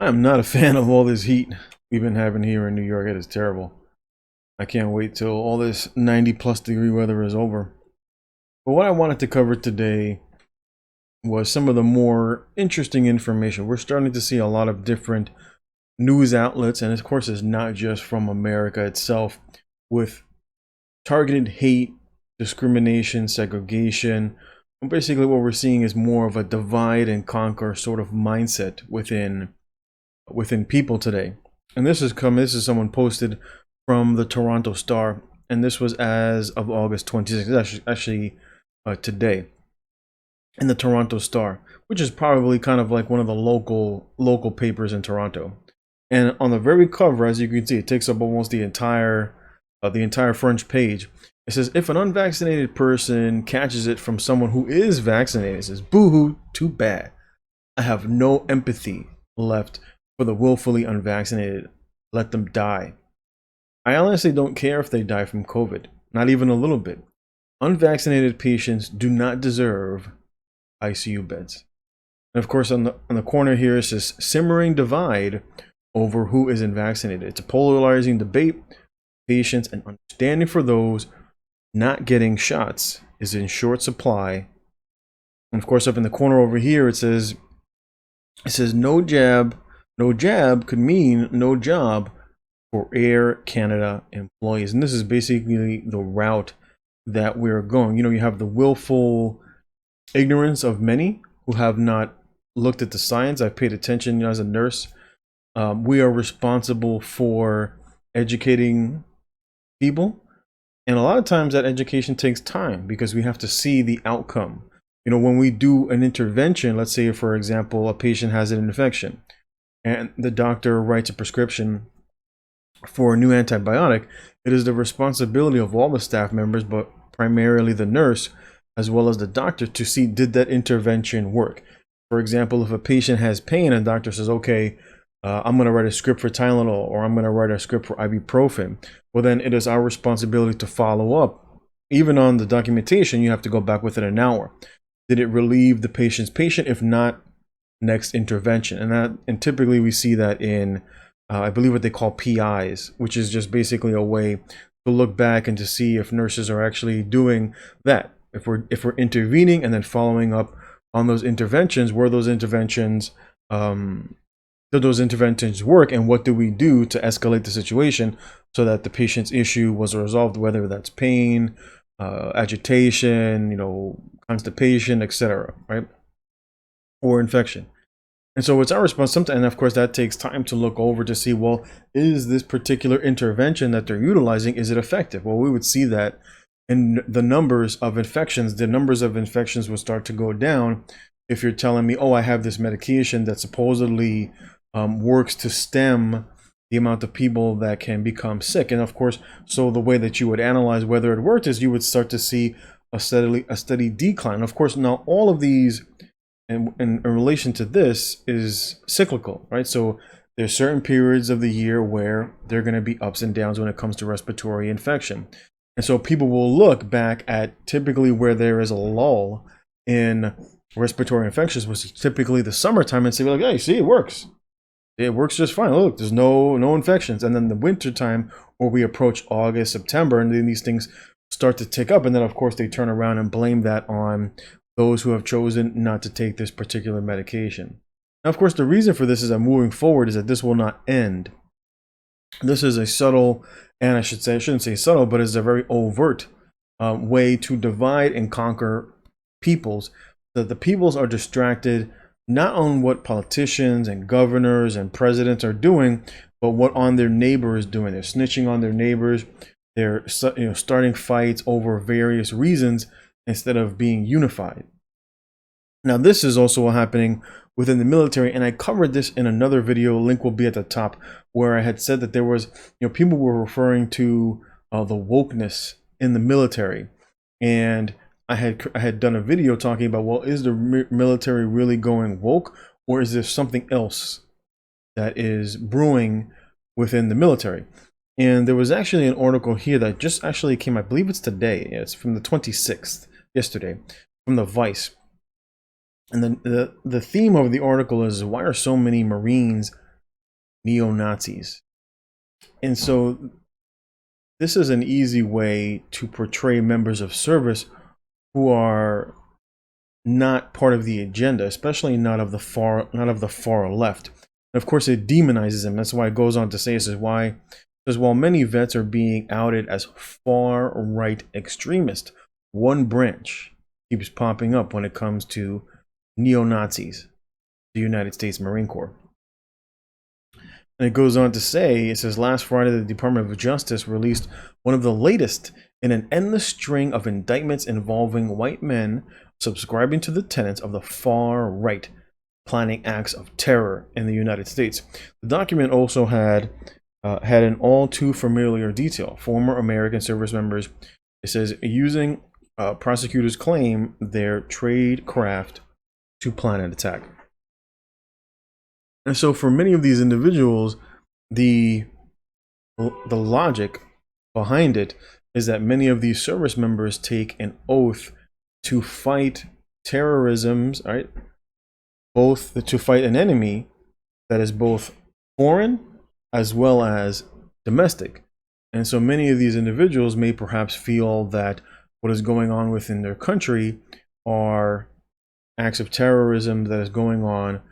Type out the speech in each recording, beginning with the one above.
I'm not a fan of all this heat we've been having here in New York. It is terrible. I can't wait till all this 90 plus degree weather is over. But what I wanted to cover today was some of the more interesting information. We're starting to see a lot of different news outlets, and of course, it's not just from America itself, with targeted hate, discrimination, segregation. And basically, what we're seeing is more of a divide and conquer sort of mindset within people today. And this is someone posted from the Toronto Star, and this was as of August 26th, actually today, in the Toronto Star, which is probably kind of like one of the local papers in Toronto. And on the very cover, as you can see, it takes up almost the entire front page. It says, if an unvaccinated person catches it from someone who is vaccinated, it says, boo-hoo, too bad. I have no empathy left for the willfully unvaccinated. Let them die. I honestly don't care if they die from COVID, not even a little bit. Unvaccinated patients do not deserve ICU beds. And of course, on the corner here, it says simmering divide over who isn't vaccinated. It's a polarizing debate. Patience and understanding for those not getting shots is in short supply. And of course, up in the corner over here, it says no jab. No jab could mean no job for Air Canada employees. And this is basically the route that we're going. You know, you have the willful ignorance of many who have not looked at the science. I've paid attention as a nurse. We are responsible for educating people. And a lot of times that education takes time because we have to see the outcome. You know, when we do an intervention, let's say, for example, a patient has an infection and the doctor writes a prescription for a new antibiotic, it is the responsibility of all the staff members, but primarily the nurse as well as the doctor, to see, did that intervention work? For example, if a patient has pain and the doctor says, okay, I'm going to write a script for Tylenol, or I'm going to write a script for ibuprofen, well, then it is our responsibility to follow up. Even on the documentation, you have to go back within an hour. Did it relieve the patient's patient? If not, next intervention. And typically we see that in I believe what they call PIs, which is just basically a way to look back and to see if nurses are actually doing that. If we're intervening and then following up on those interventions, were those interventions did those interventions work, and what do we do to escalate the situation so that the patient's issue was resolved, whether that's pain, agitation, you know, constipation, etc., right, or infection. And so it's our responsibility, and of course that takes time to look over to see, well, is this particular intervention that they're utilizing, is it effective? Well, we would see that in the numbers of infections. The numbers of infections will start to go down if you're telling me, oh, I have this medication that supposedly works to stem the amount of people that can become sick. And of course, so the way that you would analyze whether it worked is you would start to see a steady decline. Of course, now all of these in relation to this is cyclical, right? So there's certain periods of the year where there are going to be ups and downs when it comes to respiratory infection. And so people will look back at typically where there is a lull in respiratory infections, which is typically the summertime, and say, like, hey, see, it works. It works just fine. Look, there's no infections. And then the winter time, where we approach August, September, and then these things start to tick up. And then, of course, they turn around and blame that on those who have chosen not to take this particular medication. Now, of course, the reason for this is that moving forward is that this will not end. This is a subtle, and I shouldn't say subtle, but it's a very overt way to divide and conquer peoples, so that the peoples are distracted not on what politicians and governors and presidents are doing, but what on their neighbor is doing. They're snitching on their neighbors. They're starting fights over various reasons instead of being unified. Now, this is also happening within the military, and I covered this in another video. Link will be at the top, where I had said that there was, people were referring to the wokeness in the military, and I had done a video talking about, well, is the military really going woke, or is there something else that is brewing within the military? And there was actually an article here that just actually came, I believe it's today. It's from the 26th, yesterday, from the Vice. And then the theme of the article is, why are so many Marines neo-Nazis. And so this is an easy way to portray members of service who are not part of the agenda, especially not of the far left. And of course, it demonizes them. That's why it goes on to say, because while many vets are being outed as far right extremists, one branch keeps popping up when it comes to neo-Nazis, the United States Marine Corps. And it goes on to say, it says, last Friday, the Department of Justice released one of the latest in an endless string of indictments involving white men subscribing to the tenets of the far right, planning acts of terror in the United States. The document also had an all too familiar detail. Former American service members, it says, using prosecutors claim their trade craft to plan an attack. And so for many of these individuals, the logic behind it is that many of these service members take an oath to fight terrorism, right? Both to fight an enemy that is both foreign as well as domestic. And so many of these individuals may perhaps feel that what is going on within their country are acts of terrorism that is going on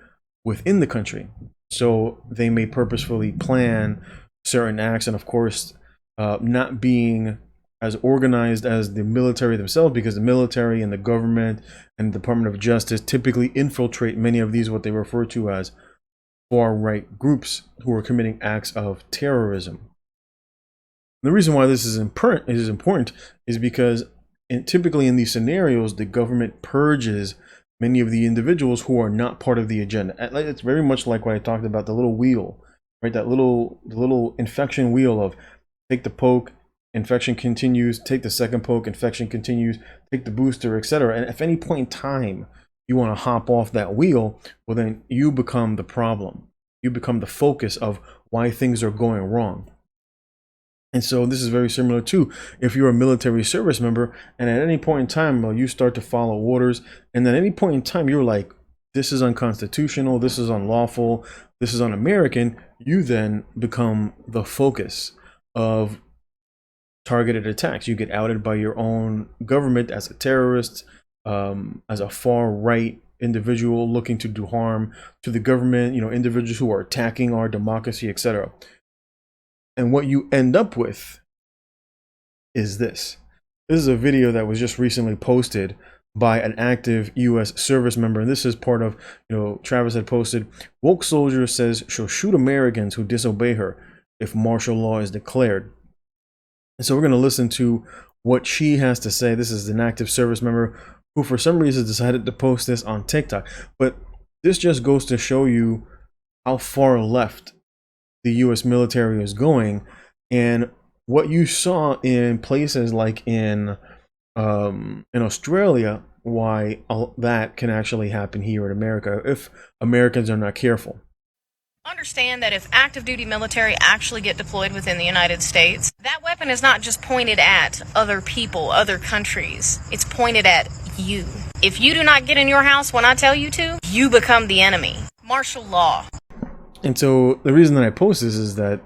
within the country. So they may purposefully plan certain acts, and of course, not being as organized as the military themselves, because the military and the government and the Department of Justice typically infiltrate many of these what they refer to as far-right groups who are committing acts of terrorism. The reason why this is important is because typically in these scenarios, the government purges many of the individuals who are not part of the agenda. It's very much like what I talked about, the little wheel, right? The little infection wheel of take the poke, infection continues, take the second poke, infection continues, take the booster, etc. And if any point in time you want to hop off that wheel, well, then you become the problem. You become the focus of why things are going wrong. And so this is very similar to if you're a military service member and at any point in time, well, you start to follow orders, and then at any point in time you're like, this is unconstitutional, this is unlawful, this is un-American, you then become the focus of targeted attacks. You get outed by your own government as a terrorist, as a far right individual looking to do harm to the government, individuals who are attacking our democracy, etc. And what you end up with is this. This is a video that was just recently posted by an active U.S. service member. And this is part of, Travis had posted, woke soldier says she'll shoot Americans who disobey her if martial law is declared. And so we're going to listen to what she has to say. This is an active service member who for some reason decided to post this on TikTok. But this just goes to show you how far left the U.S. military is going, and what you saw in places like in Australia, why that can actually happen here in America if Americans are not careful. Understand that if active duty military actually get deployed within the United States, that weapon is not just pointed at other people, other countries. It's pointed at you. If you do not get in your house when I tell you to, you become the enemy. Martial law. And so the reason that I post this is that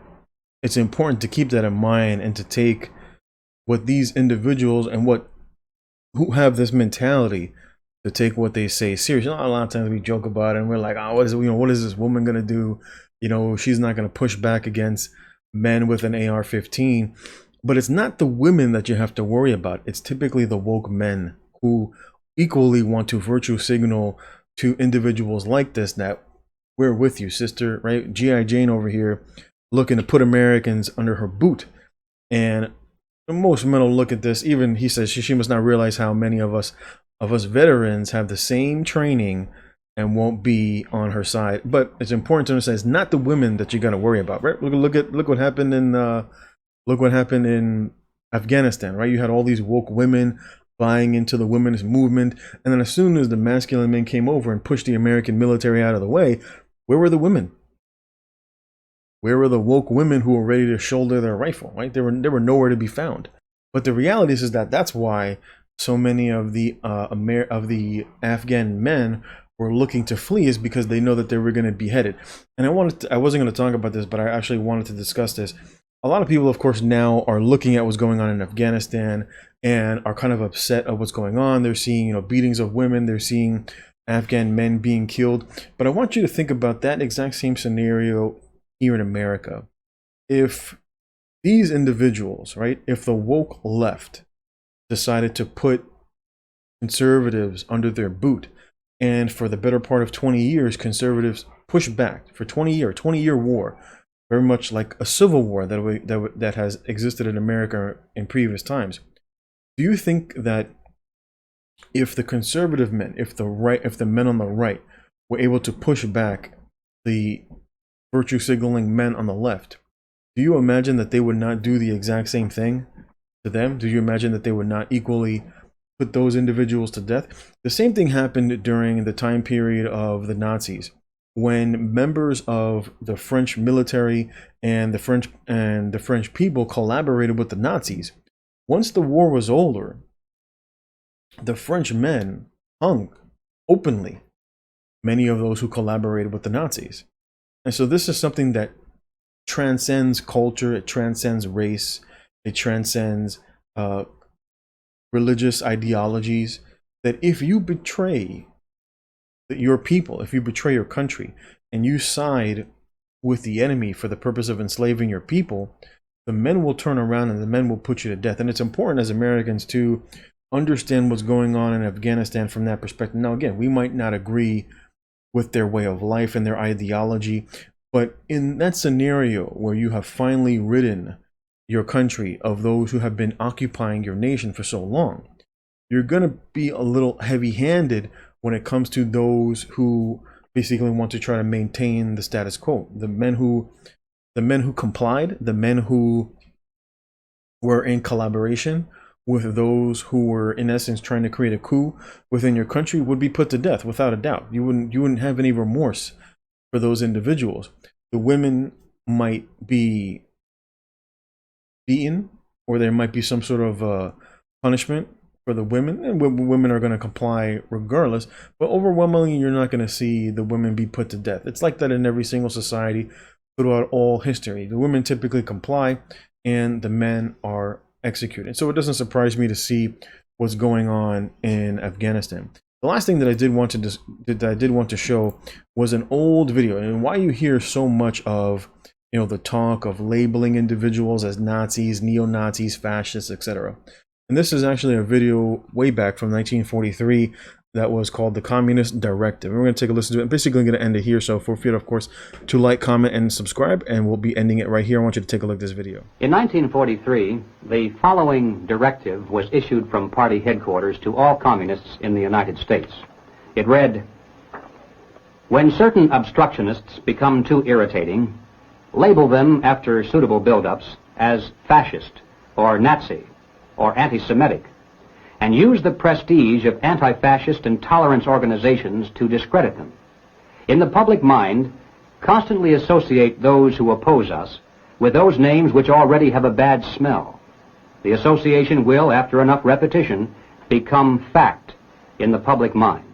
it's important to keep that in mind and to take what these individuals and who have this mentality to take what they say seriously. A lot of times we joke about it and we're like, oh, what is this woman gonna do? She's not gonna push back against men with an AR-15. But it's not the women that you have to worry about. It's typically the woke men who equally want to virtue signal to individuals like this that we're with you, sister, right? G.I. Jane over here looking to put Americans under her boot. And most men will look at this, even he says she must not realize how many of us veterans have the same training and won't be on her side. But it's important to understand it's not the women that you got to worry about, right? Look what happened in Afghanistan, right? You had all these woke women buying into the women's movement, and then as soon as the masculine men came over and pushed the American military out of the way, where were the women? Where were the woke women who were ready to shoulder their rifle, right? They were nowhere to be found. But the reality is that that's why so many of the Afghan men were looking to flee is because they know that they were going to be beheaded. And I wasn't going to talk about this, but I actually wanted to discuss this. A lot of people, of course, now are looking at what's going on in Afghanistan and are kind of upset of what's going on. They're seeing, you know, beatings of women. They're seeing Afghan men being killed. But I want you to think about that exact same scenario here in America. If these individuals, right, if the woke left decided to put conservatives under their boot, and for the better part of 20 years, conservatives pushed back for 20-year war, very much like a civil war that has existed in America in previous times. Do you think that if the conservative men, if the men on the right were able to push back the virtue signaling men on the left, do you imagine that they would not do the exact same thing to them? Do you imagine that they would not equally put those individuals to death? The same thing happened during the time period of the Nazis, when members of the French military and the French people collaborated with the Nazis. Once the war was over, the French men hung openly many of those who collaborated with the Nazis. And so this is something that transcends culture, it transcends race, it transcends religious ideologies, that if you betray your people, if you betray your country, and you side with the enemy for the purpose of enslaving your people, the men will turn around and the men will put you to death. And it's important as Americans to understand what's going on in Afghanistan from that perspective. Now, again, we might not agree with their way of life and their ideology, but in that scenario where you have finally ridden your country of those who have been occupying your nation for so long, you're going to be a little heavy-handed when it comes to those who basically want to try to maintain the status quo. The men who complied, the men who were in collaboration with those who were in essence trying to create a coup within your country would be put to death without a doubt. You wouldn't have any remorse for those individuals. The women might be beaten, or there might be some sort of punishment for the women, and women are going to comply regardless, but overwhelmingly you're not going to see the women be put to death. It's like that in every single society throughout all history. The women typically comply and the men are executed. So it doesn't surprise me to see what's going on in Afghanistan. The last thing that I did want to show was an old video, and why you hear so much of, you know, the talk of labeling individuals as Nazis, neo-Nazis, fascists, etc. And this is actually a video way back from 1943 that was called the Communist Directive. And we're going to take a listen to it. I'm basically going to end it here. So feel free, of course, to like, comment, and subscribe. And we'll be ending it right here. I want you to take a look at this video. In 1943, the following directive was issued from party headquarters to all communists in the United States. It read, "When certain obstructionists become too irritating, label them after suitable build-ups as fascist or Nazi or anti-Semitic, and use the prestige of anti-fascist and tolerance organizations to discredit them. In the public mind, constantly associate those who oppose us with those names which already have a bad smell. The association will, after enough repetition, become fact in the public mind."